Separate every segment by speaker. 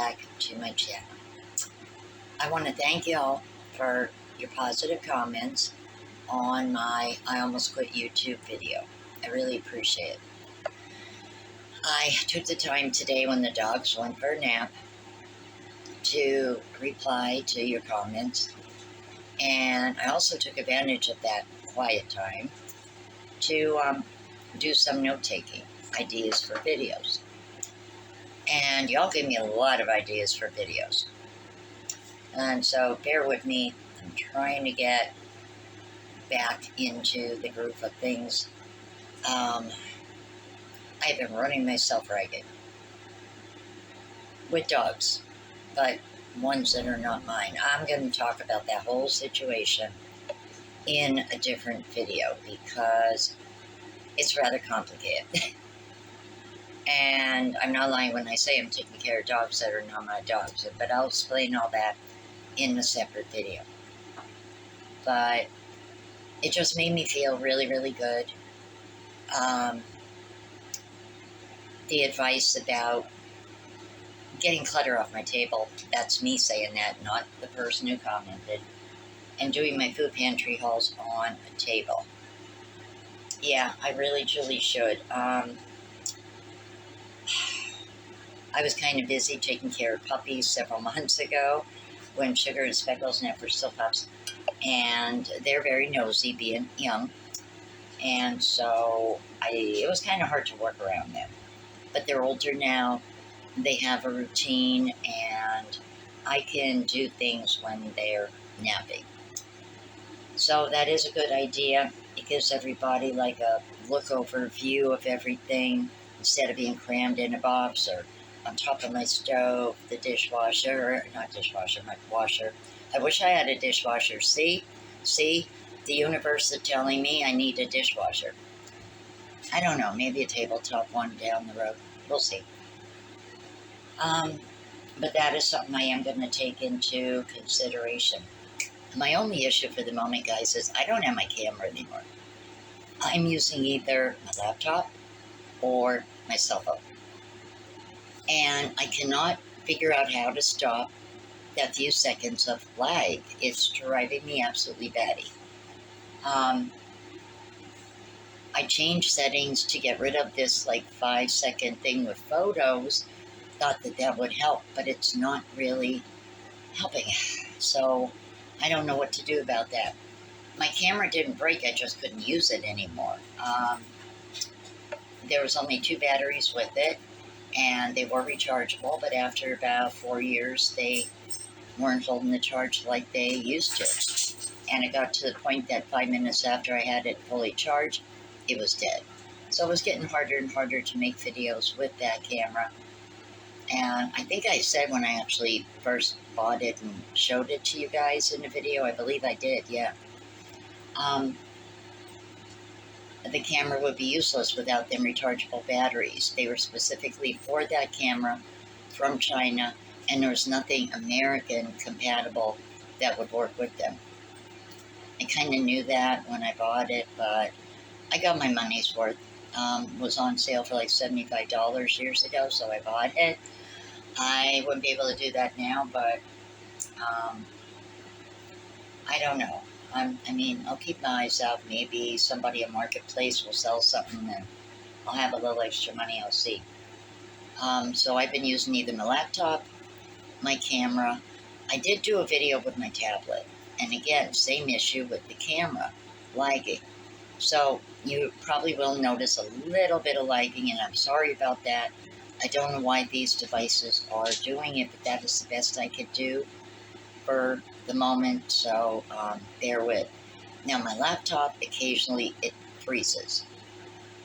Speaker 1: back to my channel. I want to thank y'all for your positive comments on my I Almost Quit YouTube video. I really appreciate it. I took the time today when the dogs went for a nap to reply to your comments, and I also took advantage of that quiet time to do some note-taking, ideas for videos. And y'all gave me a lot of ideas for videos. And so bear with me. I'm trying to get back into the groove of things. I've been running myself ragged with dogs, but ones that are not mine. I'm going to talk about that whole situation in a different video because it's rather complicated. And I'm not lying when I say I'm taking care of dogs that are not my dogs, but I'll explain all that in a separate video. But it just made me feel really, really good. The advice about getting clutter off my table, that's me saying that, not the person who commented, and doing my food pantry hauls on a table. Yeah, I really, truly should. I was kind of busy taking care of puppies several months ago when Sugar and Speckles were still pups, and they're very nosy being young, and so it was kind of hard to work around them. But they're older now, they have a routine, and I can do things when they're napping. So that is a good idea. It gives everybody like a look-over view of everything instead of being crammed in a box or on top of my stove, the dishwasher, not dishwasher, my washer. I wish I had a dishwasher. See, the universe is telling me I need a dishwasher. I don't know, maybe a tabletop one down the road. We'll see. But that is something I am going to take into consideration. My only issue for the moment, guys, is I don't have my camera anymore. I'm using either my laptop or my cell phone. And I cannot figure out how to stop that few seconds of lag. It's driving me absolutely batty. I changed settings to get rid of this like 5-second thing with photos. Thought that that would help, but it's not really helping. So I don't know what to do about that. My camera didn't break, I just couldn't use it anymore. There was only 2 batteries with it, and they were rechargeable, but after about 4 years, they weren't holding the charge like they used to. And it got to the point that 5 minutes after I had it fully charged, it was dead. So it was getting harder and harder to make videos with that camera. And I think I said when I actually first bought it and showed it to you guys in a video, I believe I did, yeah. The camera would be useless without them rechargeable batteries. They were specifically for that camera from China, and there was nothing American compatible that would work with them. I kind of knew that when I bought it, but I got my money's worth. It was on sale for like $75 years ago, so I bought it. I wouldn't be able to do that now, but I don't know. I mean, I'll keep my eyes out. Maybe somebody at Marketplace will sell something and I'll have a little extra money. I'll see. So I've been using either my laptop, my camera. I did do a video with my tablet. And again, same issue with the camera, lagging. So you probably will notice a little bit of lagging, and I'm sorry about that. I don't know why these devices are doing it, but that is the best I could do for the moment, so bear with. Now my laptop, occasionally it freezes.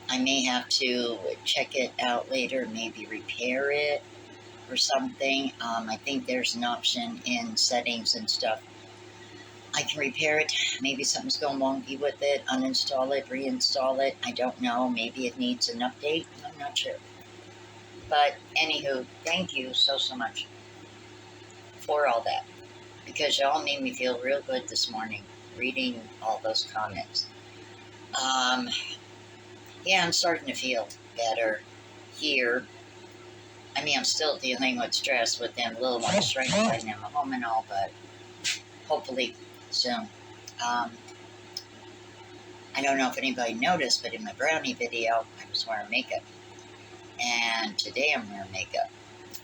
Speaker 1: I may have to check it out later, maybe repair it or something. I think there's an option in settings and stuff. I can repair it. Maybe something's going wonky with it, uninstall it, reinstall it. I don't know. Maybe it needs an update. I'm not sure. But anywho, thank you so much for all that, because y'all made me feel real good this morning reading all those comments. Yeah, I'm starting to feel better here. I mean, I'm still dealing with stress with them little ones strength finding them a home and all, but hopefully soon. Um, I don't know if anybody noticed, but in my brownie video, I was wearing makeup. And today I'm wearing makeup.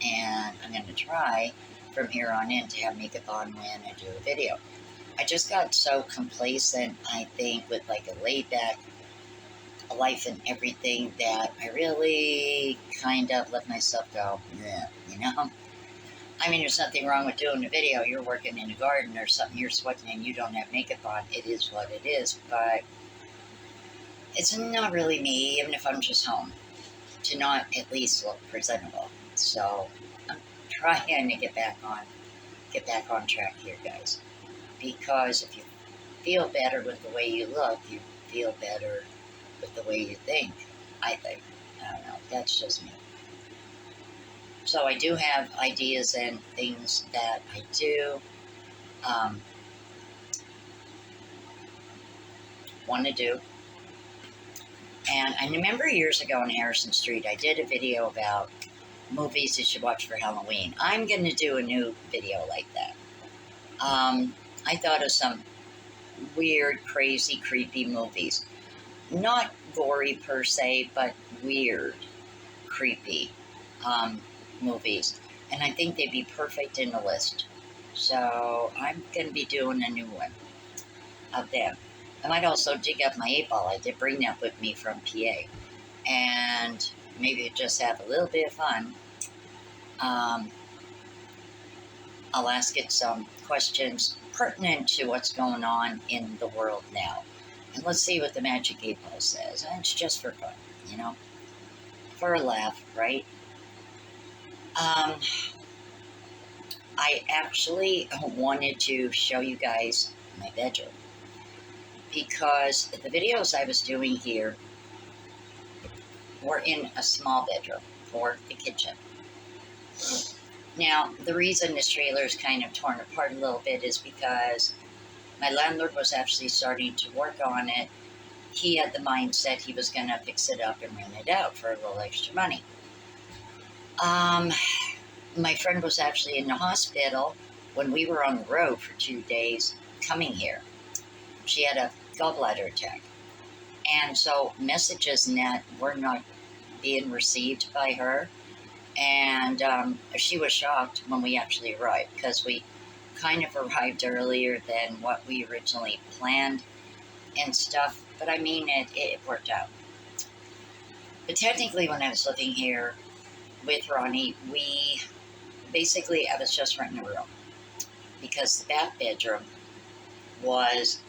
Speaker 1: And I'm going to try from here on in to have makeup on when I do a video. I just got so complacent, I think, with like a laid back life and everything that I really kind of let myself go, yeah, you know? I mean, there's nothing wrong with doing a video. You're working in a garden or something, you're sweating and you don't have makeup on. It is what it is, but it's not really me, even if I'm just home, to not at least look presentable. So I'm trying to get back on track here, guys. Because if you feel better with the way you look, you feel better with the way you think, I think. I don't know, that's just me. So I do have ideas and things that I do want to do. And I remember years ago on Harrison Street, I did a video about movies you should watch for Halloween. I'm going to do a new video like that. I thought of some weird, crazy, creepy movies. Not gory per se, but weird, creepy movies. And I think they'd be perfect in the list. So I'm going to be doing a new one of them. I might also dig up my 8-ball. I did bring that with me from PA. And maybe just have a little bit of fun. I'll ask it some questions pertinent to what's going on in the world now. And let's see what the Magic 8-ball says. And it's just for fun, you know, for a laugh, right? I actually wanted to show you guys my bedroom because the videos I was doing here were in a small bedroom or the kitchen. Now, the reason this trailer is kind of torn apart a little bit is because my landlord was actually starting to work on it. He had the mindset he was going to fix it up and rent it out for a little extra money. My friend was actually in the hospital when we were on the road for 2 days coming here. She had a gallbladder attack. And so messages and that were not being received by her. And she was shocked when we actually arrived because we kind of arrived earlier than what we originally planned and stuff. But I mean, it worked out. But technically, when I was living here with Ronnie, I was just renting a room because the back bedroom was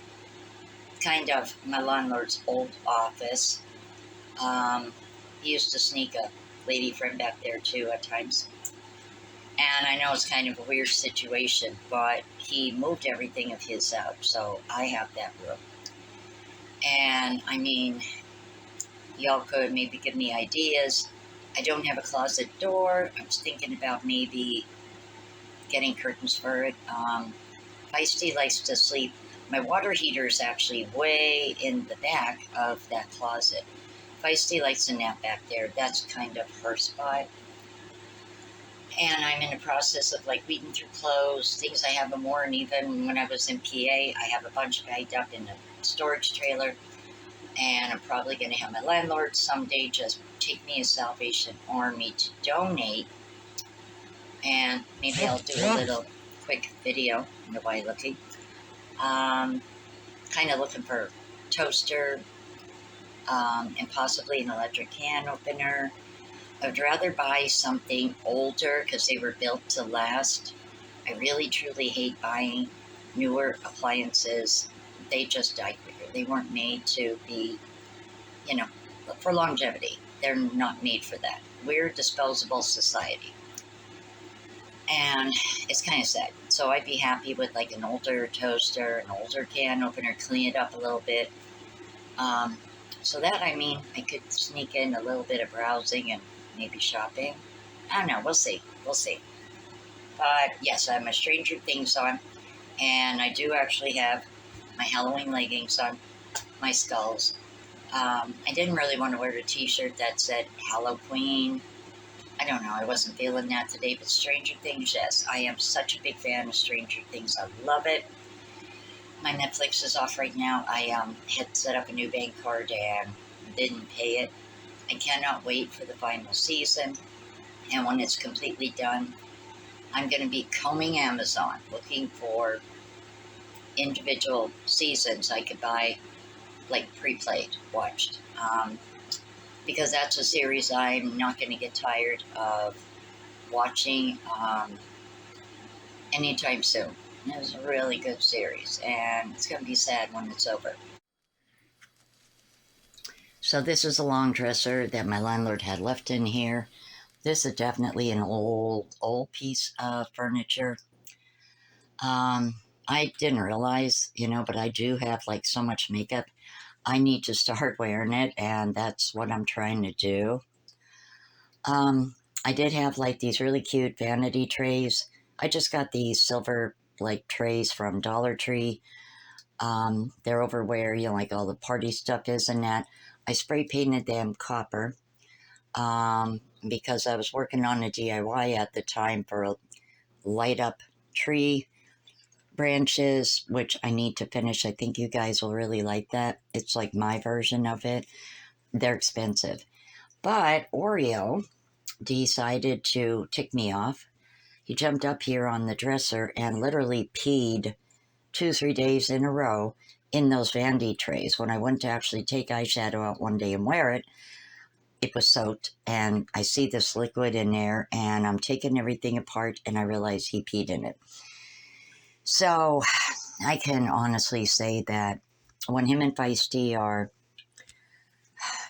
Speaker 1: kind of my landlord's old office. He used to sneak a lady friend back there too at times. And I know it's kind of a weird situation, but he moved everything of his out, so I have that room. And I mean, y'all could maybe give me ideas. I don't have a closet door. I was thinking about maybe getting curtains for it. Feisty likes to sleep. My water heater is actually way in the back of that closet. Feisty likes to nap back there. That's kind of her spot. And I'm in the process of like weeding through clothes, things I haven't worn. Even when I was in PA, I have a bunch bagged up in a storage trailer. And I'm probably going to have my landlord someday just take me a Salvation Army to donate. And maybe I'll do a little quick video. Nobody looking. Kind of looking for a toaster and possibly an electric can opener. I would rather buy something older because they were built to last. I really truly hate buying newer appliances. They just die quicker. They weren't made to be, you know, for longevity. They're not made for that. We're a disposable society. And it's kind of sad. So I'd be happy with like an older toaster, an older can opener, clean it up a little bit. So that, I mean, I could sneak in a little bit of browsing and maybe shopping. I don't know. We'll see. We'll see. But yes, I have my Stranger Things on. And I do actually have my Halloween leggings on, my skulls. I didn't really want to wear a t-shirt that said Halloween I don't know, I wasn't feeling that today, but Stranger Things, yes. I am such a big fan of Stranger Things. I love it. My Netflix is off right now. I had set up a new bank card and didn't pay it. I cannot wait for the final season. And when it's completely done, I'm going to be combing Amazon looking for individual seasons I could buy, like pre-played, watched. Because that's a series I'm not going to get tired of watching anytime soon. It's a really good series, and it's going to be sad when it's over. So this is a long dresser that my landlord had left in here. This is definitely an old piece of furniture. I didn't realize, but I do have like so much makeup. I need to start wearing it, and that's what I'm trying to do. I did have like these really cute vanity trays. I just got these silver like trays from Dollar Tree. They're over where, like all the party stuff is and that. I spray painted them copper because I was working on a DIY at the time for a light up tree branches, which I need to finish. I think you guys will really like that. It's like my version of it. They're expensive. But Oreo decided to tick me off. He jumped up here on the dresser and literally peed 2, 3 days in a row in those vanity trays. When I went to actually take eyeshadow out one day and wear it, it was soaked, and I see this liquid in there, and I'm taking everything apart, and I realize he peed in it. So I can honestly say that when him and Feisty are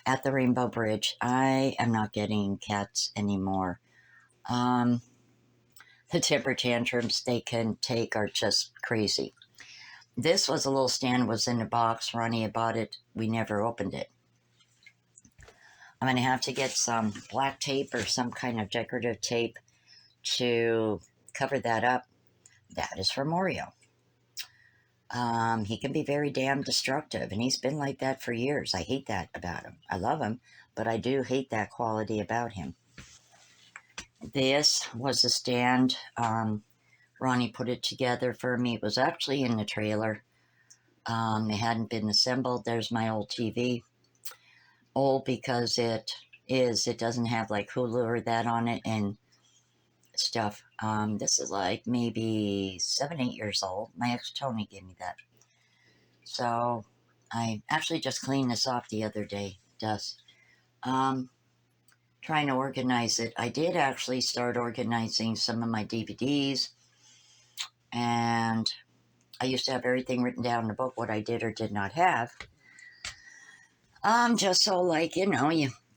Speaker 1: at the Rainbow Bridge, I am not getting cats anymore. The temper tantrums they can take are just crazy. This was a little stand, was in a box. Ronnie had bought it. We never opened it. I'm going to have to get some black tape or some kind of decorative tape to cover that up. That is from Oreo. He can be very damn destructive, and he's been like that for years. I hate that about him. I love him, but I do hate that quality about him. This was a stand. Ronnie put it together for me. It was actually in the trailer. It hadn't been assembled. There's my old TV. Old because it doesn't have like Hulu or that on it and stuff. This is like maybe 7, 8 years old. My ex Tony gave me that. So I actually just cleaned this off the other day. Dust. Trying to organize it. I did actually start organizing some of my DVDs, and I used to have everything written down in the book, what I did or did not have. Just so like, you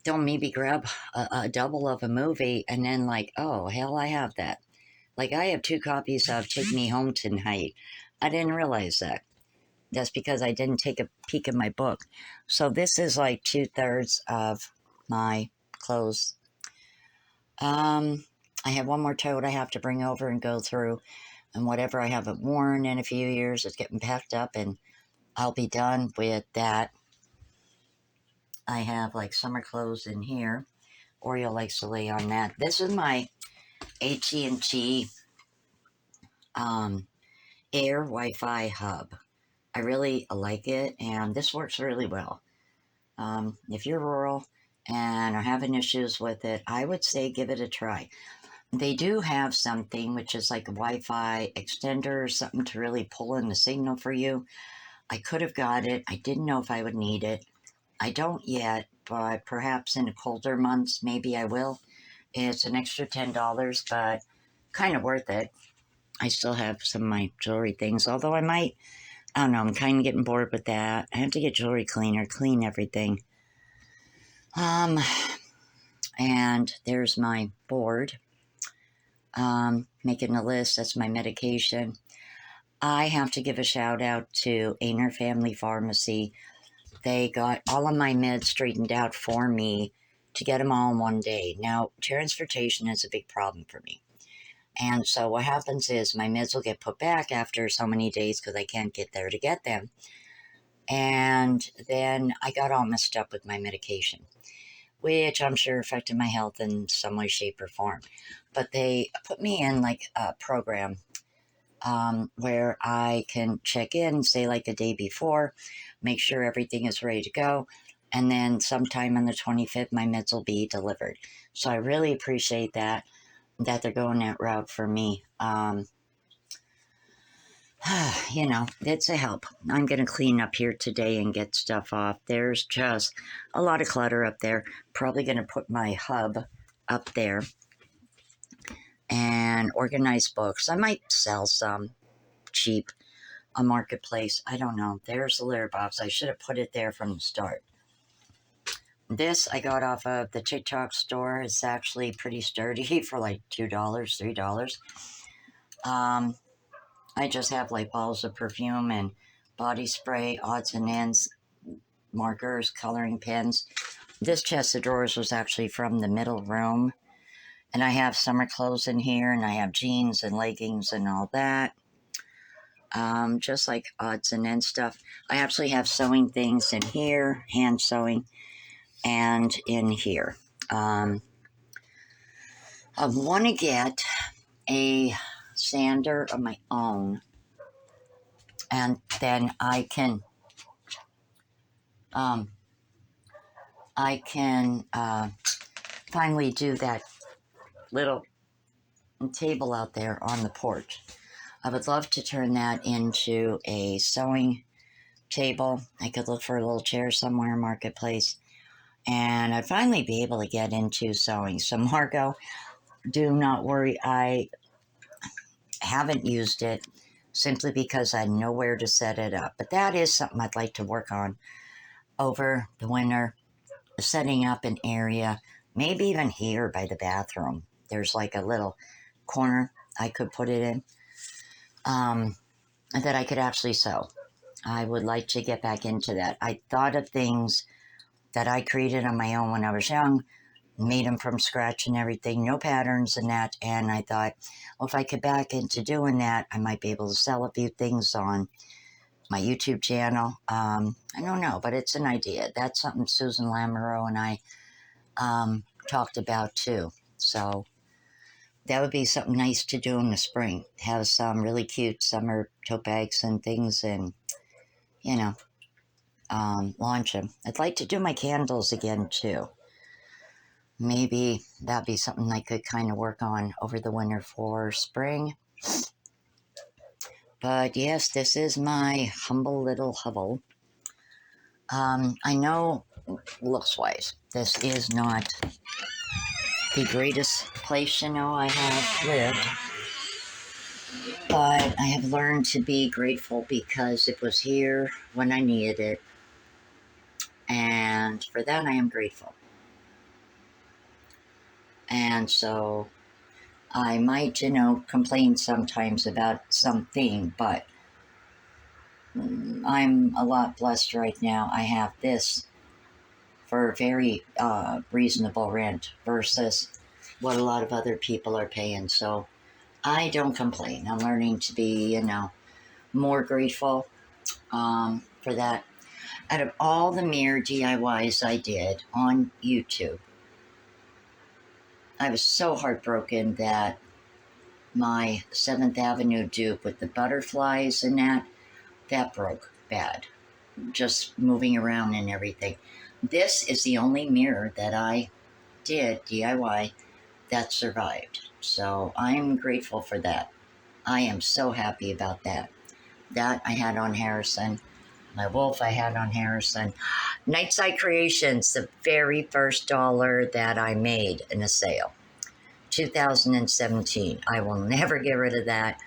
Speaker 1: don't maybe grab a double of a movie and then like, oh, hell, I have that. Like I have 2 copies of Take Me Home Tonight. I didn't realize that. That's because I didn't take a peek at my book. So this is like 2/3 of my clothes. I have one more tote I have to bring over and go through, and whatever I haven't worn in a few years is getting packed up, and I'll be done with that. I have like summer clothes in here. Oreo likes to lay on that. This is my AT&T Air Wi-Fi hub. I really like it, and this works really well. If you're rural and are having issues with it, I would say give it a try. They do have something which is like a Wi-Fi extender or something to really pull in the signal for you. I could have got it. I didn't know if I would need it. I don't yet, but perhaps in the colder months, maybe I will. It's an extra $10, but kind of worth it. I still have some of my jewelry things, although I don't know, I'm kind of getting bored with that. I have to get jewelry cleaner, clean everything. And there's my board. Making a list, that's my medication. I have to give a shout out to Aynor Family Pharmacy. They got all of my meds straightened out for me to get them all in one day. Now, transportation is a big problem for me. And so what happens is my meds will get put back after so many days because I can't get there to get them. And then I got all messed up with my medication, which I'm sure affected my health in some way, shape, or form. But they put me in like a program where I can check in, say like a day before, make sure everything is ready to go, and then sometime on the 25th, my meds will be delivered. So I really appreciate that they're going that route for me. You know, it's a help. I'm going to clean up here today and get stuff off. There's just a lot of clutter up there. Probably going to put my hub up there and organize books. I might sell some cheap on Marketplace. I don't know. There's the litter box. I should have put it there from the start. This I got off of the TikTok store. It's actually pretty sturdy for like $2, $3. I just have like bottles of perfume and body spray, odds and ends, markers, coloring pens. This chest of drawers was actually from the middle room. And I have summer clothes in here, and I have jeans and leggings and all that. Just like odds and ends stuff. I actually have sewing things in here, hand sewing, and in here. I want to get a sander of my own, and then I can finally do that little table out there on the porch. I would love to turn that into a sewing table. I could look for a little chair somewhere in Marketplace, and I'd finally be able to get into sewing. So Margot, do not worry, I haven't used it simply because I know where to set it up. But that is something I'd like to work on over the winter, setting up an area, maybe even here by the bathroom. There's like a little corner I could put it in that I could actually sew. I would like to get back into that. I thought of things that I created on my own when I was young, made them from scratch and everything, no patterns and that. And I thought, well, if I could back into doing that, I might be able to sell a few things on my YouTube channel. I don't know, but it's an idea. That's something Susan Lamoureux and I talked about too. So that would be something nice to do in the spring. Have some really cute summer tote bags and things and, you know, launch them. I'd like to do my candles again too. Maybe that'd be something I could kind of work on over the winter for spring. But yes, this is my humble little hovel. I know looks-wise, this is not the greatest place, you know, I have lived. But I have learned to be grateful because it was here when I needed it. And for that, I am grateful. And so I might, you know, complain sometimes about something, but I'm a lot blessed right now. I have this for very reasonable rent versus what a lot of other people are paying. So I don't complain. I'm learning to be, you know, more grateful for that. Out of all the mirror DIYs I did on YouTube, I was so heartbroken that my 7th Avenue dupe with the butterflies and that broke bad. Just moving around and everything. This is the only mirror that I did DIY that survived. So I'm grateful for that. I am so happy about that. That I had on Harrison. My wolf I had on Harrison. Nightside Creations, the very first dollar that I made in a sale. 2017. I will never get rid of that.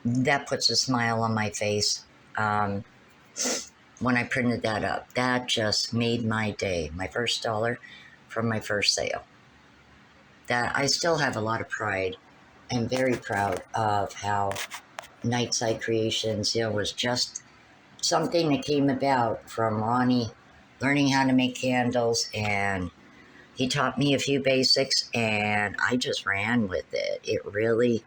Speaker 1: That puts a smile on my face. When I printed that up, that just made my day. My first dollar from my first sale. That I still have a lot of pride and very proud of how Nightside Creations, you know, was just something that came about from Ronnie learning how to make candles, and he taught me a few basics and I just ran with it. It really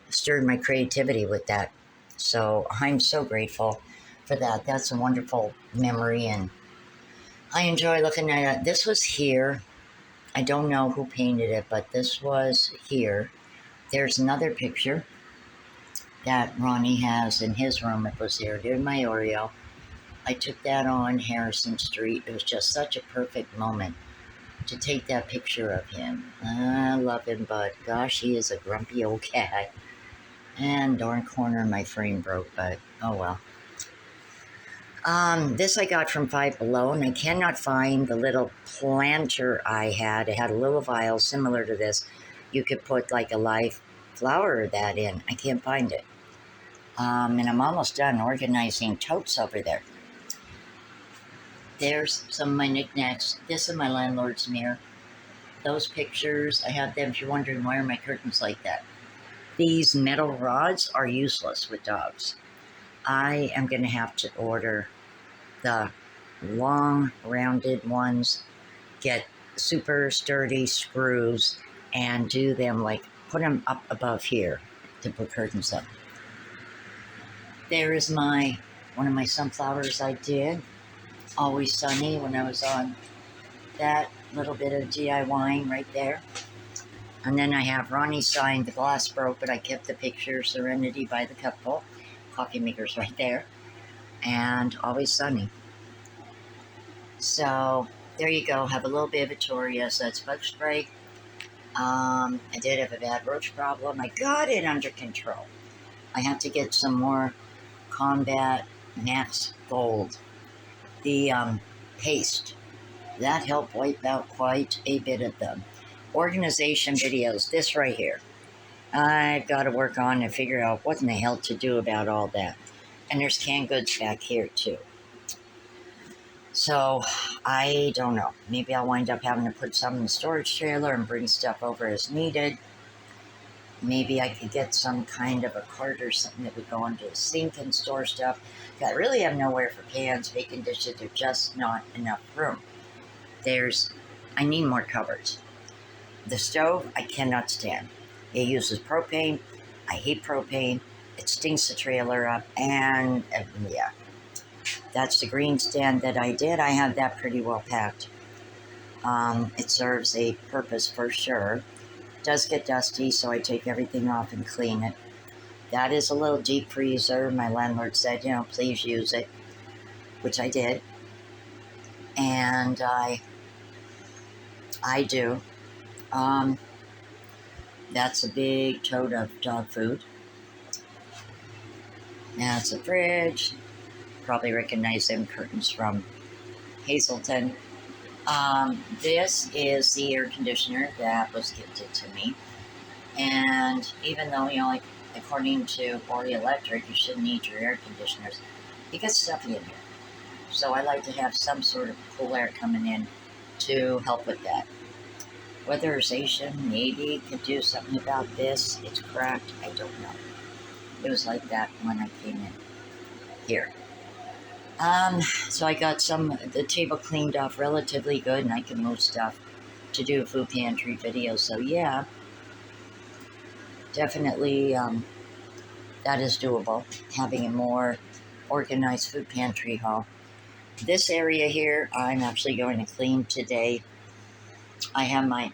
Speaker 1: stirred my creativity with that. So I'm so grateful for that. That's a wonderful memory, and I enjoy looking at it. This was here. I don't know who painted it, but this was here. There's another picture that Ronnie has in his room. It was there during my Oreo. I took that on Harrison Street. It was just such a perfect moment to take that picture of him. I love him, but gosh, he is a grumpy old cat. And darn corner of my frame broke, but oh well. This I got from Five Below, and I cannot find the little planter I had. It had a little vial similar to this. You could put like a live flower of that in. I can't find it. And I'm almost done organizing totes over there. There's some of my knickknacks. This is my landlord's mirror. Those pictures, I have them. If you're wondering why are my curtains like that. These metal rods are useless with dogs. I am going to have to order the long rounded ones, get super sturdy screws, and do them like, put them up above here to put curtains up. There is one of my sunflowers I did. Always Sunny when I was on that little bit of DIYing right there. And then I have Ronnie signed, the glass broke, but I kept the picture, Serenity by the Cupful. Coffee maker's right there. And Always Sunny. So there you go. Have a little bit of Victoria. So that's bug spray. I did have a bad roach problem. I got it under control. I have to get some more Combat Max Gold. The paste. That helped wipe out quite a bit of them. Organization videos. This right here. I've got to work on and figure out what in the hell to do about all that. And there's canned goods back here too. So, I don't know. Maybe I'll wind up having to put some in the storage trailer and bring stuff over as needed. Maybe I could get some kind of a cart or something that would go into the sink and store stuff. I really have nowhere for pans, baking dishes. There's just not enough room. I need more cupboards. The stove, I cannot stand. It uses propane. I hate propane. It stinks the trailer up. And yeah. That's the green stand that I did. I have that pretty well packed. It serves a purpose for sure. It does get dusty, so I take everything off and clean it. That is a little deep freezer. My landlord said, please use it, which I did. And I do. That's a big tote of dog food. That's a fridge. Probably recognize them curtains from Hazelton. This is the air conditioner that was gifted to me. And even though, like, according to Ori Electric, you shouldn't need your air conditioners, it gets stuffy in here. So I like to have some sort of cool air coming in to help with that. Weatherization, maybe could do something about this. It's cracked. I don't know. It was like that when I came in here. So I got the table cleaned off relatively good, and I can move stuff to do a food pantry video. So yeah, definitely that is doable, having a more organized food pantry haul. This area here, I'm actually going to clean today. I have my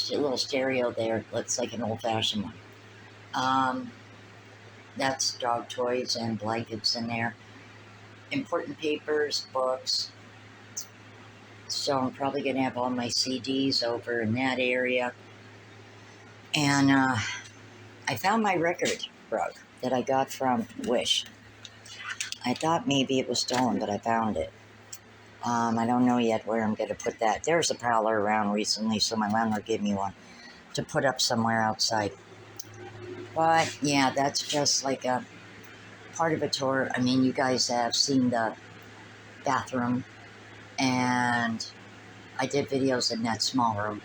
Speaker 1: little stereo there. It looks like an old-fashioned one. That's dog toys and blankets in there. Important papers, books. So I'm probably going to have all my CDs over in that area. And I found my record rug that I got from Wish. I thought maybe it was stolen, but I found it. I don't know yet where I'm going to put that. There's a prowler around recently, so my landlord gave me one to put up somewhere outside. But yeah, that's just like a part of a tour. I mean, you guys have seen the bathroom, and I did videos in that small room,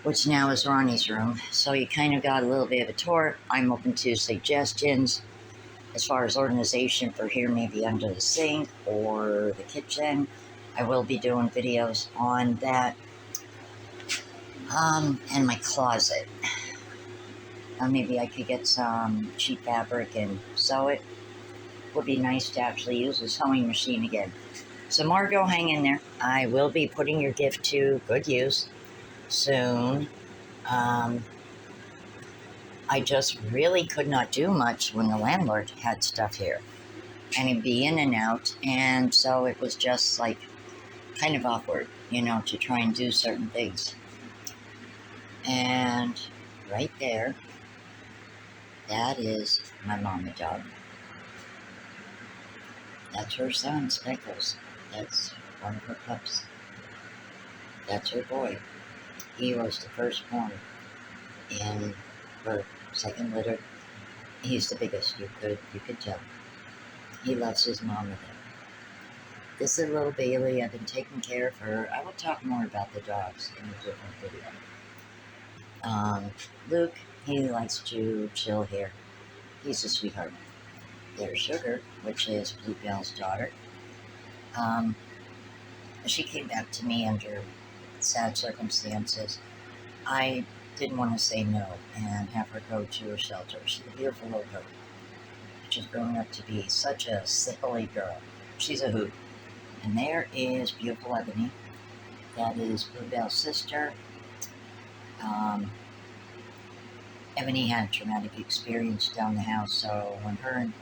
Speaker 1: which now is Ronnie's room. So you kind of got a little bit of a tour. I'm open to suggestions as far as organization for here, maybe under the sink or the kitchen. I will be doing videos on that. And my closet. Maybe I could get some cheap fabric and sew it. Would be nice to actually use a sewing machine again. So Margot, hang in there. I will be putting your gift to good use soon. I just really could not do much when the landlord had stuff here, and he'd be in and out, and so it was just like kind of awkward, to try and do certain things. And right there, that is my mama dog. That's her son, Speckles. That's one of her pups. That's her boy. He was the firstborn in her second litter. He's the biggest, you could tell. He loves his mama though. This is little Bailey. I've been taking care of her. I will talk more about the dogs in a different video. Luke, he likes to chill here. He's a sweetheart. There's Sugar, which is Bluebell's daughter. She came back to me under sad circumstances. I didn't want to say no and have her go to a shelter. She's a beautiful little girl. She's grown up to be such a silly girl. She's a hoot. And there is beautiful Ebony. That is Bluebell's sister. Ebony had a traumatic experience down the house, so when her and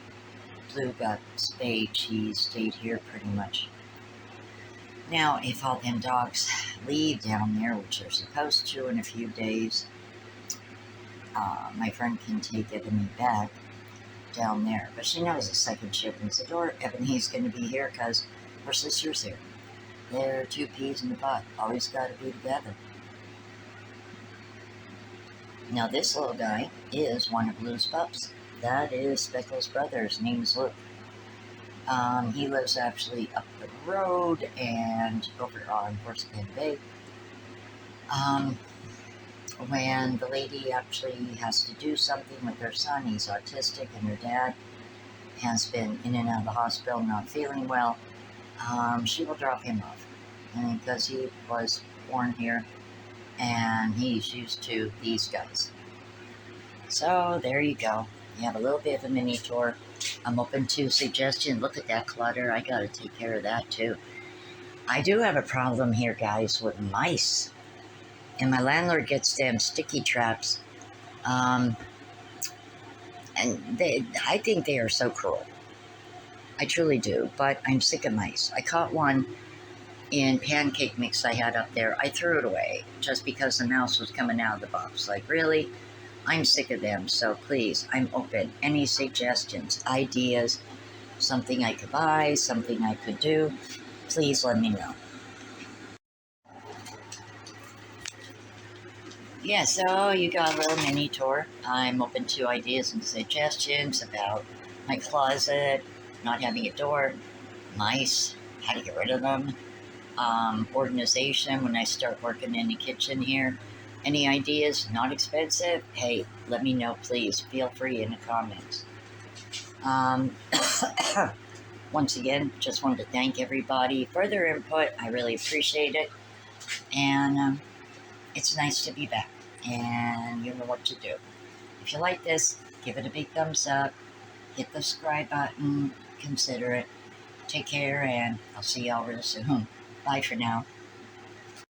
Speaker 1: Blue got spayed, she stayed here pretty much. Now, if all them dogs leave down there, which they're supposed to in a few days, my friend can take Ebony back down there. But she knows the second she opens the door, Ebony's going to be here because her sister's here. They're two peas in the pod. Always got to be together. Now, this little guy is one of Blue's pups. That is Speckles' brother. His name's Luke. He lives actually up the road and over on Horsehead Bay. When the lady actually has to do something with her son, he's autistic, and her dad has been in and out of the hospital, not feeling well, she will drop him off. And because he was born here, and he's used to these guys. So there you go. You have a little bit of a mini tour. I'm open to suggestions. Look at that clutter. I gotta take care of that too. I do have a problem here, guys, with mice. And my landlord gets them sticky traps. And I think they are so cruel. I truly do, but I'm sick of mice. I caught one in pancake mix I had up there. I threw it away just because the mouse was coming out of the box. Like, really? I'm sick of them, so please, I'm open. Any suggestions, ideas, something I could buy, something I could do, please let me know. Yeah, so you got a little mini tour. I'm open to ideas and suggestions about my closet, not having a door, mice, how to get rid of them, organization when I start working in the kitchen here. Any ideas? Not expensive? Hey, let me know, please. Feel free in the comments. Once again, just wanted to thank everybody for their input. I really appreciate it. And it's nice to be back. And you know what to do. If you like this, give it a big thumbs up. Hit the subscribe button. Consider it. Take care, and I'll see y'all real soon. Bye for now.